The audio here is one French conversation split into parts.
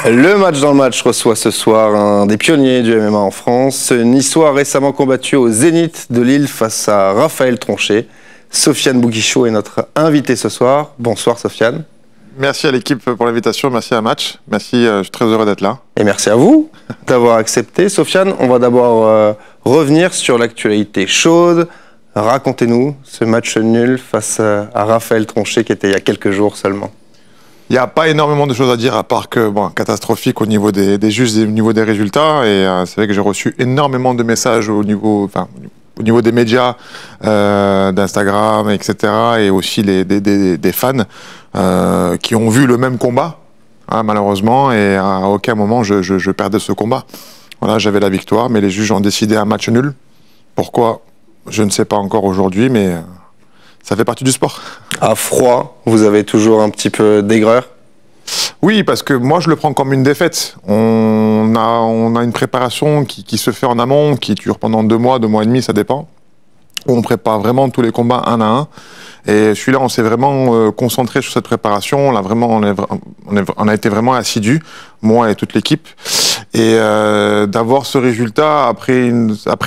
Le match dans le match reçoit ce soir un des pionniers du MMA en France, niçois récemment combattu au Zénith de Lille face à Raphaël Tronchet. Sofiane Bouguichot est notre invité ce soir. Bonsoir Sofiane. Merci à l'équipe pour l'invitation, merci à Match, merci, je suis très heureux d'être là. Et merci à vous d'avoir accepté. Sofiane, on va d'abord revenir sur l'actualité chaude. Racontez-nous ce match nul face à Raphaël Tronchet qui était il y a quelques jours seulement. Il n'y a pas énormément de choses à dire à part que, bon, catastrophique au niveau des juges et au niveau des résultats. Et c'est vrai que j'ai reçu énormément de messages au niveau des médias, d'Instagram, etc. Et aussi des fans qui ont vu le même combat, hein, malheureusement. Et à aucun moment je perdais ce combat. Voilà, j'avais la victoire, mais les juges ont décidé un match nul. Pourquoi? Je ne sais pas encore aujourd'hui, mais ça fait partie du sport. À froid, vous avez toujours un petit peu d'aigreur? Oui, parce que moi, je le prends comme une défaite. On a une préparation qui se fait en amont, qui dure pendant 2 mois et demi, ça dépend. On prépare vraiment tous les combats un à un. Et celui-là, on s'est vraiment concentré sur cette préparation. On a été vraiment assidus, moi et toute l'équipe. Et d'avoir ce résultat après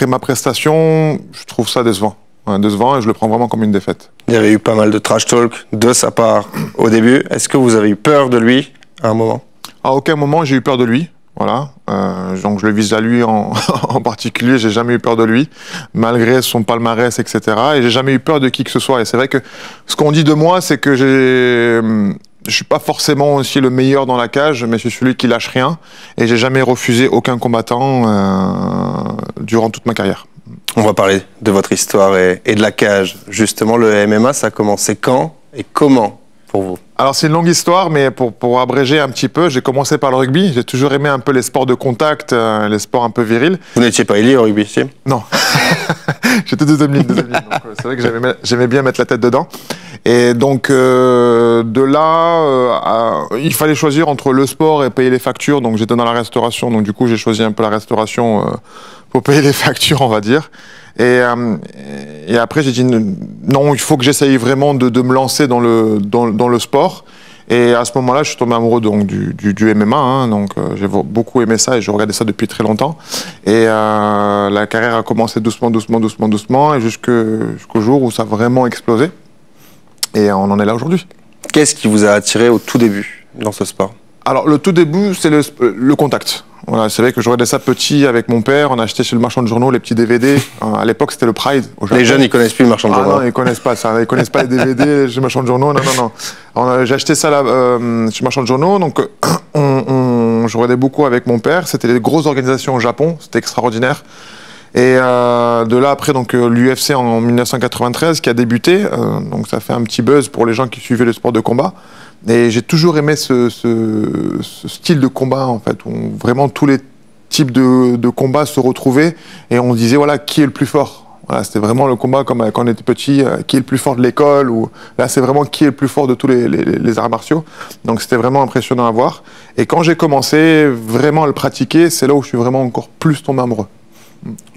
ma prestation, je trouve ça décevant. Décevant, et je le prends vraiment comme une défaite. Il y avait eu pas mal de trash talk de sa part au début. Est-ce que vous avez eu peur de lui à un moment? À aucun moment j'ai eu peur de lui. Voilà. Donc je le vise à lui en particulier. J'ai jamais eu peur de lui, malgré son palmarès, etc. Et j'ai jamais eu peur de qui que ce soit. Et c'est vrai que ce qu'on dit de moi, c'est que je suis pas forcément aussi le meilleur dans la cage, mais je suis celui qui lâche rien. Et j'ai jamais refusé aucun combattant durant toute ma carrière. On va parler de votre histoire et de la cage. Justement, le MMA, ça a commencé quand et comment pour vous? Alors c'est une longue histoire, mais pour abréger un petit peu, j'ai commencé par le rugby. J'ai toujours aimé un peu les sports de contact, les sports un peu virils. Vous n'étiez pas lié au rugby, si? Non. J'étais deuxième ligne. Donc c'est vrai que j'aimais bien mettre la tête dedans. Et donc de là, il fallait choisir entre le sport et payer les factures. Donc j'étais dans la restauration, donc du coup j'ai choisi un peu la restauration pour payer les factures, on va dire. Et après j'ai dit non, il faut que j'essaye vraiment de me lancer dans le sport. Et à ce moment-là, je suis tombé amoureux donc du MMA. Hein, donc j'ai beaucoup aimé ça et je regardais ça depuis très longtemps. Et la carrière a commencé doucement, et jusqu'au jour où ça a vraiment explosé. Et on en est là aujourd'hui. Qu'est-ce qui vous a attiré au tout début dans ce sport? Alors le tout début, c'est le contact. Voilà, c'est vrai que je regardais ça petit avec mon père. On a acheté chez le marchand de journaux les petits DVD. À l'époque, c'était le Pride. Les jeunes, ils connaissent plus le marchand de journaux. Non, ils connaissent pas ça. Ils connaissent pas les DVD chez le marchand de journaux. Non. J'ai acheté ça là, chez le marchand de journaux. Donc, je regardais beaucoup avec mon père. C'était des grosses organisations au Japon. C'était extraordinaire. Et de là après donc l'UFC en 1993 qui a débuté, donc ça fait un petit buzz pour les gens qui suivaient le sport de combat. Et j'ai toujours aimé ce style de combat en fait, où vraiment tous les types de combats se retrouvaient et on disait voilà qui est le plus fort. Voilà, c'était vraiment le combat comme quand on était petit, qui est le plus fort de l'école, ou là c'est vraiment qui est le plus fort de tous les arts martiaux. Donc c'était vraiment impressionnant à voir. Et quand j'ai commencé vraiment à le pratiquer, c'est là où je suis vraiment encore plus tombé amoureux.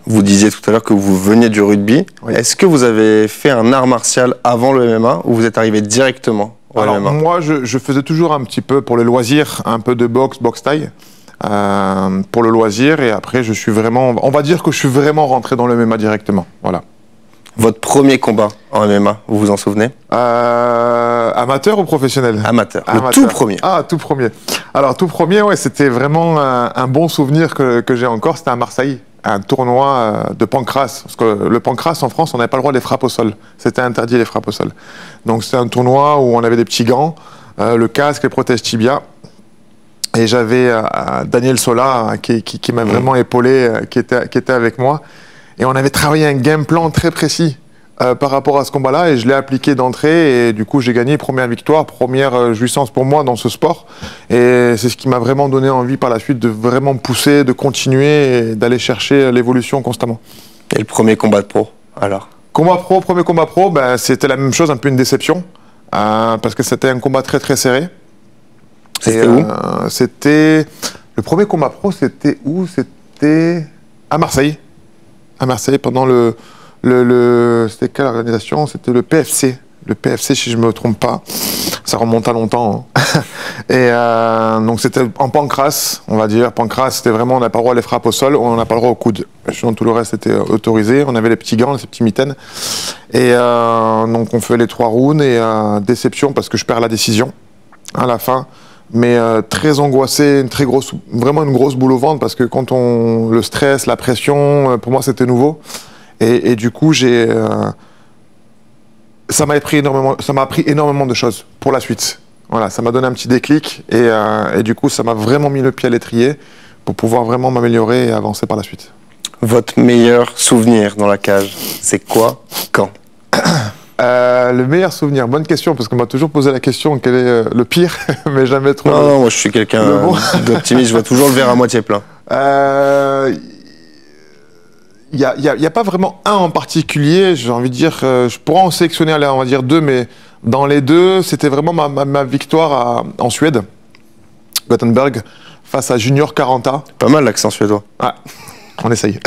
Vous disiez tout à l'heure que vous veniez du rugby. Oui. Est-ce que vous avez fait un art martial avant le MMA ou vous êtes arrivé directement au Alors, MMA? Moi, je faisais toujours un petit peu pour le loisir, un peu de boxe taille, pour le loisir. Et après, je suis vraiment, on va dire que je suis vraiment rentré dans le MMA directement. Voilà. Votre premier combat en MMA, vous vous en souvenez? Amateur ou professionnel? Amateur. Amateur. Le tout premier. Ah, tout premier. Alors, tout premier, ouais, c'était vraiment un bon souvenir que j'ai encore. C'était à Marseille. Un tournoi de pancrace, parce que le pancrace en France, on n'avait pas le droit des frappes au sol. C'était interdit les frappes au sol. Donc c'était un tournoi où on avait des petits gants, le casque, les protèges tibia. Et j'avais Daniel Sola qui m'a vraiment épaulé, qui était avec moi. Et on avait travaillé un game plan très précis par rapport à ce combat-là, et je l'ai appliqué d'entrée, et du coup j'ai gagné, première victoire, première jouissance pour moi dans ce sport, et c'est ce qui m'a vraiment donné envie par la suite de vraiment pousser, de continuer, et d'aller chercher l'évolution constamment. Et le premier combat de pro, alors? Premier combat pro, ben, c'était la même chose, un peu une déception, parce que c'était un combat très très serré. C'était où? Le premier combat pro, c'était où? C'était à Marseille. À Marseille, pendant c'était quelle organisation? C'était le PFC, le PFC si je me trompe pas. Ça remonte à longtemps. Hein. Et donc c'était en pancrace, on va dire. Pancrace, c'était vraiment, on n'a pas le droit à les frappes au sol, on n'a pas le droit au coude. Sinon tout le reste était autorisé. On avait les petits gants, ces petits mitaines. Et donc on fait les 3 rounds et déception parce que je perds la décision à la fin. Mais très angoissé, vraiment une grosse boule au ventre parce que quand le stress, la pression, pour moi c'était nouveau. Et du coup, ça m'a appris énormément de choses pour la suite. Voilà, ça m'a donné un petit déclic et du coup, ça m'a vraiment mis le pied à l'étrier pour pouvoir vraiment m'améliorer et avancer par la suite. Votre meilleur souvenir dans la cage, c'est quoi, quand? Le meilleur souvenir, bonne question, parce qu'on m'a toujours posé la question quel est le pire, mais jamais trop. Non, moi je suis quelqu'un d'optimiste, je vois toujours le verre à moitié plein. Il n'y a pas vraiment un en particulier, j'ai envie de dire, je pourrais en sélectionner, on va dire 2, mais dans les 2, c'était vraiment ma victoire en Suède, Gothenburg, face à Junior Caranta. Pas mal l'accent suédois. Ah, on essaye.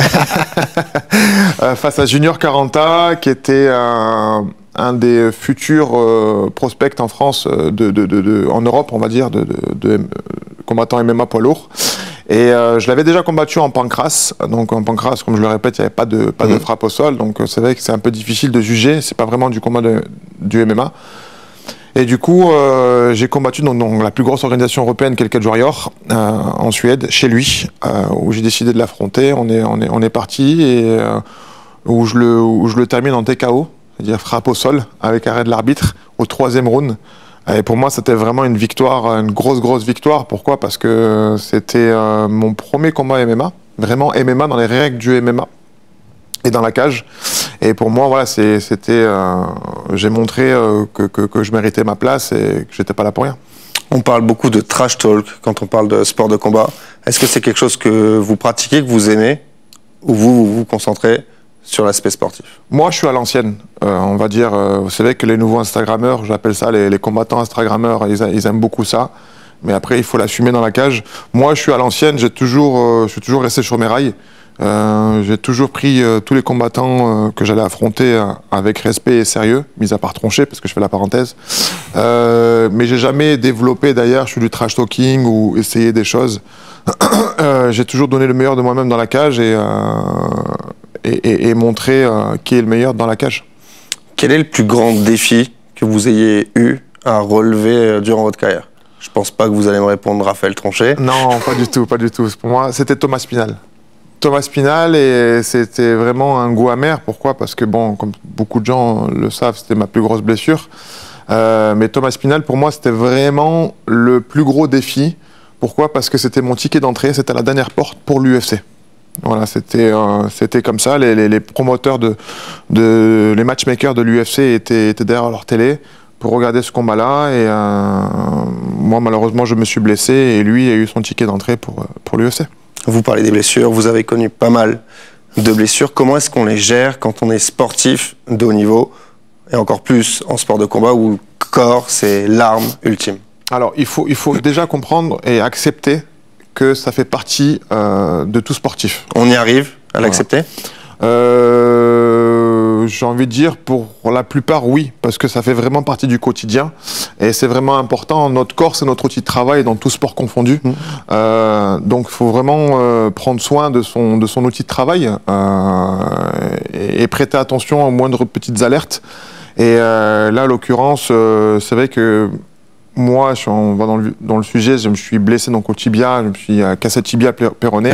Face à Junior Caranta, qui était un des futurs prospects en France, en Europe, on va dire, de combattant MMA poids lourd. Et je l'avais déjà combattu en pancrace. Donc en pancrace, comme je le répète, il n'y avait pas de frappe au sol. Donc c'est vrai que c'est un peu difficile de juger. C'est pas vraiment du combat du MMA. Et du coup, j'ai combattu dans la plus grosse organisation européenne, Cage Warrior, en Suède, chez lui, où j'ai décidé de l'affronter. On est parti et où je le termine en TKO, c'est-à-dire frappe au sol, avec arrêt de l'arbitre, au 3e round. Et pour moi, c'était vraiment une victoire, une grosse victoire. Pourquoi? Parce que c'était mon premier combat MMA, vraiment MMA dans les règles du MMA et dans la cage. Et pour moi, voilà, j'ai montré que je méritais ma place et que j'étais pas là pour rien. On parle beaucoup de trash talk quand on parle de sport de combat. Est-ce que c'est quelque chose que vous pratiquez, que vous aimez, ou vous concentrez sur l'aspect sportif? Moi, je suis à l'ancienne, on va dire. Vous savez que les nouveaux Instagrammeurs, j'appelle ça les combattants Instagrammeurs, ils aiment beaucoup ça. Mais après, il faut l'assumer dans la cage. Moi, je suis à l'ancienne, je suis toujours resté sur mes rails. J'ai toujours pris tous les combattants que j'allais affronter avec respect et sérieux, mis à part troncher, parce que je fais la parenthèse. Mais j'ai jamais développé, d'ailleurs, je suis du trash talking ou essayer des choses. J'ai toujours donné le meilleur de moi-même dans la cage et montrer qui est le meilleur dans la cage. Quel est le plus grand défi que vous ayez eu à relever durant votre carrière? Je pense pas que vous allez me répondre Raphaël Tronchet. Non, pas du tout, pas du tout. Pour moi, c'était Thomas Spinal. Thomas Spinal, et c'était vraiment un goût amer. Pourquoi? Parce que, bon, comme beaucoup de gens le savent, c'était ma plus grosse blessure. Mais Thomas Spinal, pour moi, c'était vraiment le plus gros défi. Pourquoi? Parce que c'était mon ticket d'entrée, c'était la dernière porte pour l'UFC. Voilà, c'était comme ça. Les promoteurs les matchmakers de l'UFC étaient derrière leur télé pour regarder ce combat-là. Et moi, malheureusement, je me suis blessé et lui a eu son ticket d'entrée pour l'UFC. Vous parlez des blessures, vous avez connu pas mal de blessures. Comment est-ce qu'on les gère quand on est sportif de haut niveau et encore plus en sport de combat où le corps, c'est l'arme ultime? Alors, il faut déjà comprendre et accepter que ça fait partie de tout sportif. On y arrive à l'accepter? J'ai envie de dire pour la plupart oui, parce que ça fait vraiment partie du quotidien et c'est vraiment important. Notre corps, c'est notre outil de travail dans tout sport confondu. Donc il faut vraiment prendre soin de son outil de travail et prêter attention aux moindres petites alertes. Et là, en l'occurrence, c'est vrai que moi, on va dans le sujet, je me suis blessé donc au tibia, je me suis cassé le tibia péroné.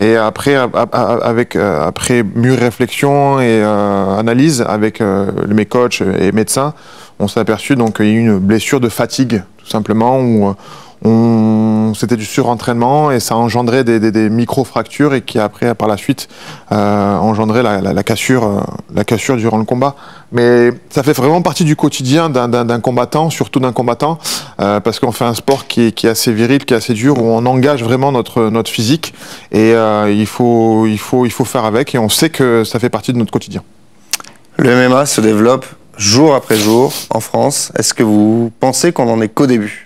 Et après, après mûre réflexion et analyse avec mes coachs et médecins, on s'est aperçu donc qu'il y a eu une blessure de fatigue, tout simplement, où c'était du surentraînement et ça engendrait des micro-fractures et qui après, par la suite, engendrait la cassure durant le combat. Mais ça fait vraiment partie du quotidien d'un combattant, surtout d'un combattant, parce qu'on fait un sport qui est assez viril, qui est assez dur, où on engage vraiment notre physique et il faut faire avec et on sait que ça fait partie de notre quotidien. Le MMA se développe jour après jour en France. Est-ce que vous pensez qu'on en est qu'au début?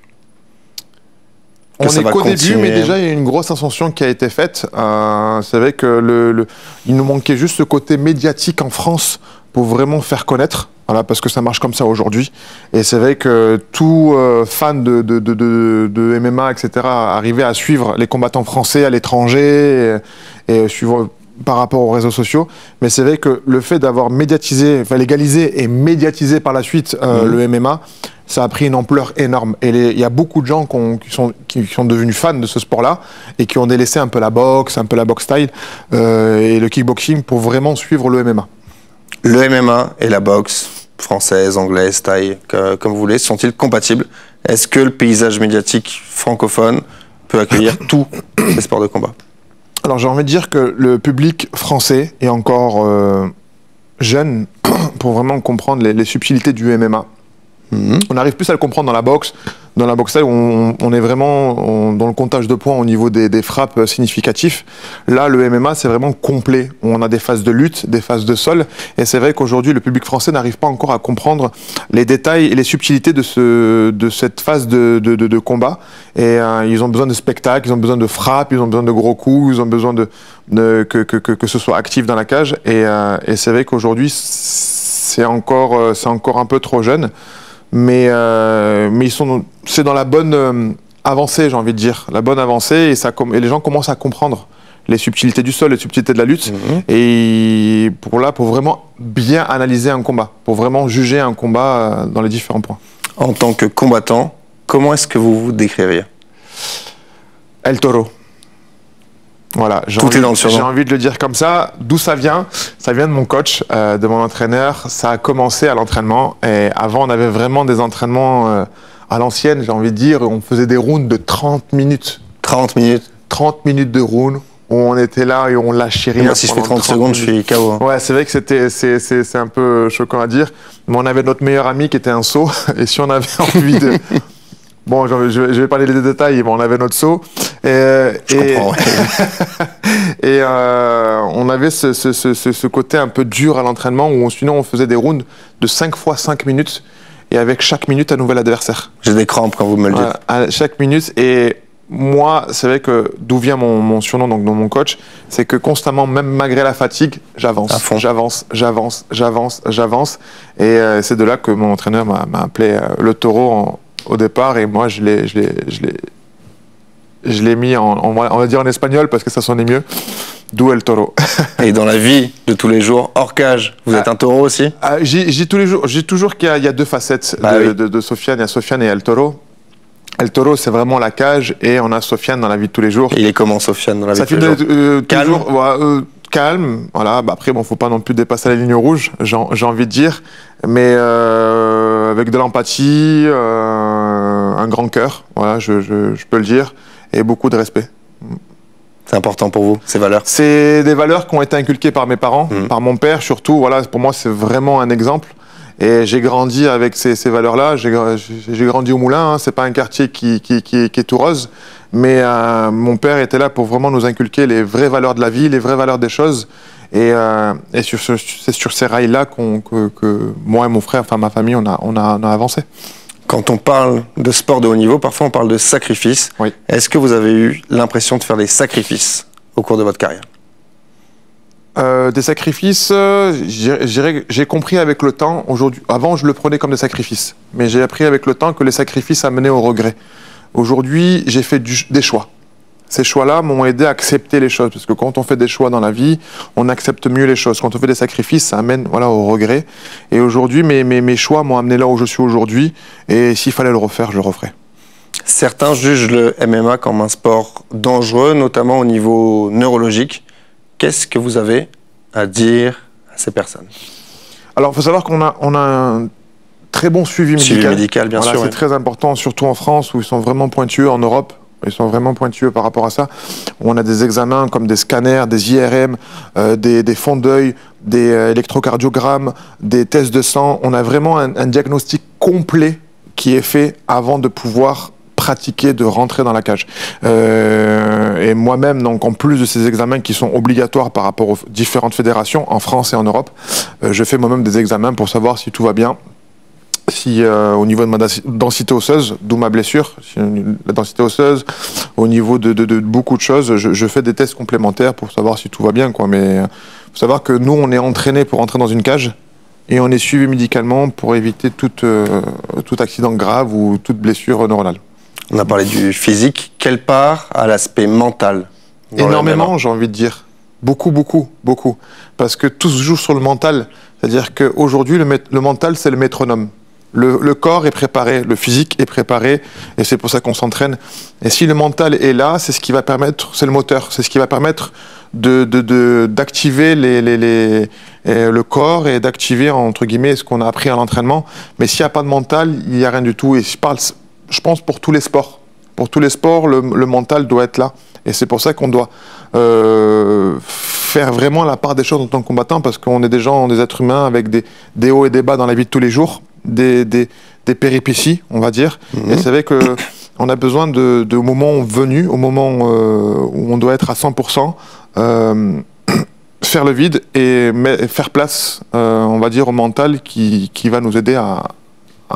On est qu'au début, mais déjà il y a une grosse ascension qui a été faite. C'est vrai que il nous manquait juste ce côté médiatique en France pour vraiment faire connaître. Voilà, parce que ça marche comme ça aujourd'hui. Et c'est vrai que tout fan de MMA, etc., arrivait à suivre les combattants français à l'étranger et suivre par rapport aux réseaux sociaux. Mais c'est vrai que le fait d'avoir médiatisé, enfin légalisé et médiatisé par la suite le MMA, ça a pris une ampleur énorme. Et il y a beaucoup de gens qui sont devenus fans de ce sport-là et qui ont délaissé un peu la boxe style et le kickboxing pour vraiment suivre le MMA. Le MMA et la boxe française, anglaise, thaï, comme vous voulez, sont-ils compatibles? Est-ce que le paysage médiatique francophone peut accueillir tous les sports de combat? Alors j'ai envie de dire que le public français est encore jeune pour vraiment comprendre les subtilités du MMA. On arrive plus à le comprendre dans la boxe. Dans la boxe, on est vraiment dans le comptage de points au niveau des frappes significatifs. Là, le MMA, c'est vraiment complet. On a des phases de lutte, des phases de sol. Et c'est vrai qu'aujourd'hui, le public français n'arrive pas encore à comprendre les détails et les subtilités de cette phase de combat. Et ils ont besoin de spectacle, ils ont besoin de frappes, ils ont besoin de gros coups, ils ont besoin que ce soit actif dans la cage. Et c'est vrai qu'aujourd'hui, c'est encore un peu trop jeune. Mais c'est dans la bonne avancée, j'ai envie de dire, la bonne avancée, et les gens commencent à comprendre les subtilités du sol, les subtilités de la lutte, et pour vraiment bien analyser un combat, pour vraiment juger un combat dans les différents points. En tant que combattant, comment est-ce que vous vous décririez? El Toro. Voilà, j'ai envie de le dire comme ça. D'où ça vient? Ça vient de mon coach, de mon entraîneur. Ça a commencé à l'entraînement. Et avant, on avait vraiment des entraînements à l'ancienne, j'ai envie de dire. On faisait des rounds de 30 minutes. 30 minutes 30 minutes de rounds. Où on était là et on lâchait rien. Moi, si je fais 30 secondes, je suis KO. Ouais, c'est vrai que c'est un peu choquant à dire. Mais on avait notre meilleur ami qui était un sot. Et si on avait envie de... Bon, je vais parler des détails, mais on avait notre saut. Je comprends, et on avait ce côté un peu dur à l'entraînement où sinon on faisait des rounds de 5 fois 5 minutes et avec chaque minute un nouvel adversaire. J'ai des crampes quand vous me le dites. À chaque minute. Et moi, c'est vrai que d'où vient mon surnom, donc dans mon coach, c'est que constamment, même malgré la fatigue, j'avance. Et c'est de là que mon entraîneur m'a appelé le taureau au départ, et moi je l'ai mis on va dire en espagnol parce que ça sonnait mieux, d'où El Toro. Et dans la vie de tous les jours, hors cage, vous êtes un taureau aussi? J'ai toujours qu'il y a deux facettes de Sofiane. Il y a Sofiane et El Toro. El Toro, c'est vraiment la cage, et on a Sofiane dans la vie de tous les jours. Et il est comment, Sofiane, dans la vie de tous les jours? Calme. Calme, voilà. Bah après, faut pas non plus dépasser la ligne rouge, j'ai envie de dire, mais avec de l'empathie, un grand cœur, voilà, je peux le dire, et beaucoup de respect. C'est important pour vous, ces valeurs? C'est des valeurs qui ont été inculquées par mes parents, par mon père surtout. Voilà, pour moi, c'est vraiment un exemple. Et j'ai grandi avec ces valeurs-là. J'ai grandi au Moulin. C'est pas un quartier qui est tout rose, mais mon père était là pour vraiment nous inculquer les vraies valeurs de la vie, les vraies valeurs des choses. Et c'est sur ces rails-là que moi et mon frère, enfin ma famille, on a avancé. Quand on parle de sport de haut niveau, parfois on parle de sacrifice. Oui. Est-ce que vous avez eu l'impression de faire des sacrifices au cours de votre carrière? Des sacrifices, j'ai compris avec le temps. Aujourd'hui, avant, je le prenais comme des sacrifices, mais j'ai appris avec le temps que les sacrifices amenaient au regret. Aujourd'hui, j'ai fait des choix. Ces choix-là m'ont aidé à accepter les choses, parce que quand on fait des choix dans la vie, on accepte mieux les choses. Quand on fait des sacrifices, ça amène au regret. Et aujourd'hui, mes choix m'ont amené là où je suis aujourd'hui, et s'il fallait le refaire, je le referais. Certains jugent le MMA comme un sport dangereux, notamment au niveau neurologique. Qu'est-ce que vous avez à dire à ces personnes? Alors, il faut savoir qu'on a un très bon suivi médical. Suivi médical, bien sûr. C'est très important, surtout en France, où ils sont vraiment pointueux, en Europe. Ils sont vraiment pointueux par rapport à ça. On a des examens comme des scanners, des IRM, des fonds d'œil, des électrocardiogrammes, des tests de sang. On a vraiment un diagnostic complet qui est fait avant de pouvoir pratiquer, de rentrer dans la cage. Et moi-même, donc en plus de ces examens qui sont obligatoires par rapport aux différentes fédérations en France et en Europe, je fais moi-même des examens pour savoir si tout va bien. Si au niveau de ma densité osseuse, d'où ma blessure, la densité osseuse, au niveau de beaucoup de choses, je fais des tests complémentaires pour savoir si tout va bien, quoi. Mais faut savoir que nous, on est entraînés pour entrer dans une cage, et on est suivi médicalement pour éviter tout accident grave ou toute blessure neuronale. On a parlé du physique. Quelle part à l'aspect mental? Énormément, j'ai envie de dire. Beaucoup, beaucoup, beaucoup. Parce que tout se joue sur le mental. C'est-à-dire qu'aujourd'hui, le mental, c'est le métronome. Le corps est préparé, le physique est préparé, et c'est pour ça qu'on s'entraîne. Et si le mental est là, c'est ce qui va permettre, c'est le moteur, c'est ce qui va permettre d'activer le corps et d'activer, entre guillemets, ce qu'on a appris à l'entraînement. Mais s'il n'y a pas de mental, il n'y a rien du tout. Et je pense pour tous les sports. Pour tous les sports, le mental doit être là. Et c'est pour ça qu'on doit faire vraiment la part des choses en tant que combattant, parce qu'on est des gens, des êtres humains avec des hauts et des bas dans la vie de tous les jours, des péripéties, on va dire. Et c'est vrai qu'on a besoin de moments venus, au moment où on doit être à 100%, faire le vide et faire place, on va dire, au mental qui va nous aider à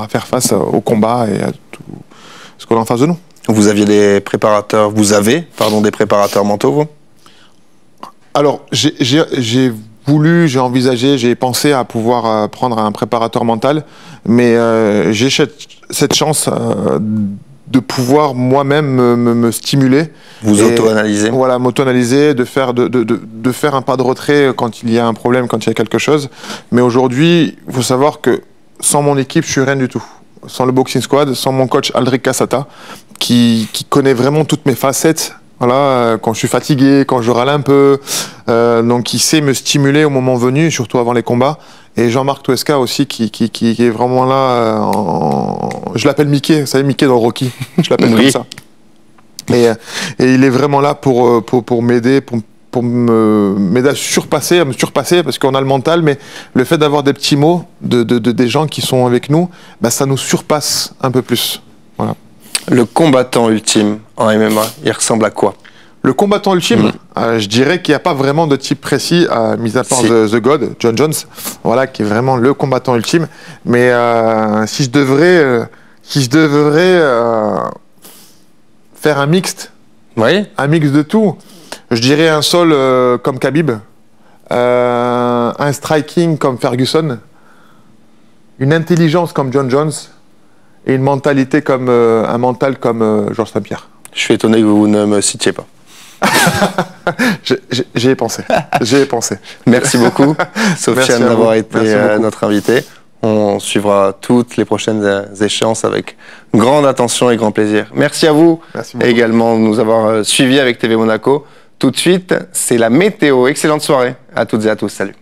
faire face au combat et à tout ce qu'on a en face de nous. Vous avez des préparateurs mentaux, vous? Alors, j'ai envisagé, j'ai pensé à pouvoir prendre un préparateur mental, mais j'ai cette chance de pouvoir moi-même me stimuler. Vous auto-analyser. Voilà, m'auto-analyser, de faire un pas de retrait quand il y a un problème, quand il y a quelque chose. Mais aujourd'hui, il faut savoir que sans mon équipe, je suis rien du tout. Sans le Boxing Squad, sans mon coach Aldric Cassata, qui connaît vraiment toutes mes facettes. Voilà, quand je suis fatigué, quand je râle un peu, donc il sait me stimuler au moment venu, surtout avant les combats. Et Jean-Marc Toesca aussi, qui est vraiment là. Je l'appelle Mickey, vous savez, Mickey dans Rocky. Je l'appelle comme ça. Et il est vraiment là pour m'aider, pour m'aider à me surpasser, parce qu'on a le mental, mais le fait d'avoir des petits mots des gens qui sont avec nous, bah, ça nous surpasse un peu plus. Voilà. Le combattant ultime en MMA, il ressemble à quoi? Le combattant ultime, je dirais qu'il n'y a pas vraiment de type précis, mis à part The God, John Jones, voilà, qui est vraiment le combattant ultime. Mais si je devrais faire un mixte, un mix de tout, je dirais un sol comme Khabib, un striking comme Ferguson, une intelligence comme John Jones et une mentalité comme un mental comme Georges St-Pierre. Je suis étonné que vous ne me citiez pas. J'y ai pensé. Merci beaucoup, Sofiane, d'avoir été notre invité. On suivra toutes les prochaines échéances avec grande attention et grand plaisir. Merci à vous également de nous avoir suivis avec TV Monaco. Tout de suite, c'est la météo. Excellente soirée à toutes et à tous. Salut.